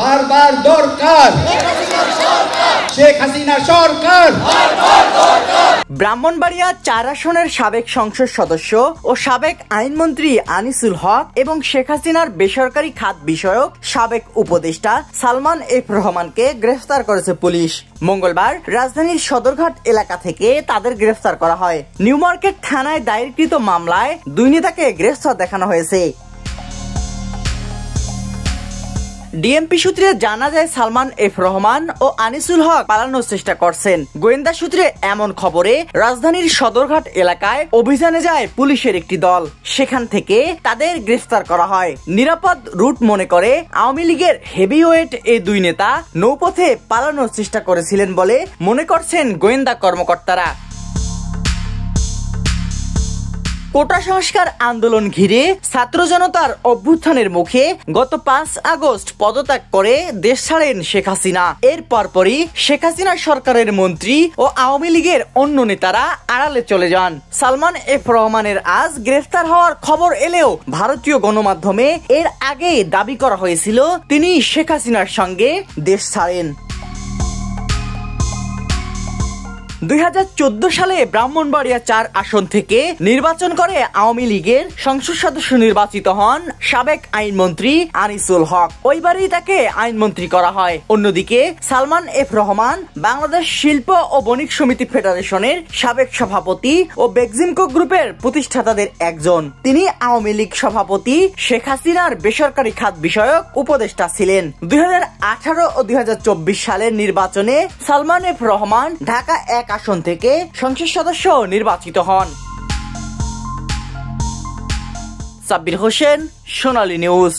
বারবার দরকার শেখ হাসিনা সরকার। ব্রাহ্মণবাড়িয়া 4 আসনের সাবেক সংসদ সদস্য ও সাবেক আইনমন্ত্রী আনিসুল হক এবং শেখ হাসিনার বেসরকারি খাত বিষয়ক সাবেক উপদেষ্টা সালমান এফ রহমানকে গ্রেফতার করেছে পুলিশ। মঙ্গলবার রাজধানীর সদরঘাট এলাকা থেকে তাদের গ্রেফতার করা হয়। নিউ মার্কেট থানায় দায়েরকৃত মামলায় 2 নেতাকে গ্রেফতার দেখানো হয়েছে। ডিএমপি সূত্রে জানা যায় সালমান এফ রহমান ও আনিসুল হক পালানোর চেষ্টা করছেন। গোয়েন্দা সূত্রে এমন খবরে রাজধানীর সদরঘাট এলাকায় অভিযানে যায় পুলিশের একটি দল। সেখান থেকে তাদের গ্রেফতার করা হয়। নিরাপদ রুট মনে করে আওয়ামী লীগের হেভিওয়েট এই 2 নেতা নৌপথে পালানোর চেষ্টা করেছিলেন বলে মনে করছেন গোয়েন্দা কর্মকর্তারা। কোটা সংস্কার আন্দোলন ঘিরে ছাত্র জনতার অভ্যুত্থানের মুখে গত 5 আগস্ট পদত্যাগ করে দেশ ছাড়েন শেখ হাসিনা। এর পরপরই শেখ হাসিনা সরকারের মন্ত্রী ও আওয়ামী লীগের অন্য নেতারা আড়ালে চলে যান। সালমান এফ রহমানের আজ গ্রেফতার হওয়ার খবর এলেও ভারতীয় গণমাধ্যমে এর আগে দাবি করা হয়েছিল তিনি শেখ হাসিনার সঙ্গে দেশ ছাড়েন। 2014 সালে ব্রাহ্মণবাড়িয়া 4 আসন থেকে নির্বাচন করে আওয়ামী লীগের সংসদ সদস্য নির্বাচিত হন সাবেক আইনমন্ত্রী আনিসুল হক। ওইবারই তাকে আইনমন্ত্রী করা হয়। অন্যদিকে সালমান এফ রহমান বাংলাদেশ শিল্প ও বণিক সমিতি ফেডারেশনের সাবেক সভাপতি ও বেক্সিমকো গ্রুপের প্রতিষ্ঠাতাদের একজন। তিনি আওয়ামী লীগ সভাপতি শেখ হাসিনার বেসরকারি খাত বিষয়ক উপদেষ্টা ছিলেন। 2018 ও 2024 সালের নির্বাচনে সালমান এফ রহমান ঢাকা 1 আসন থেকে সংসদ সদস্য নির্বাচিত হন। সাব্বির হোসেন, সোনালী নিউজ।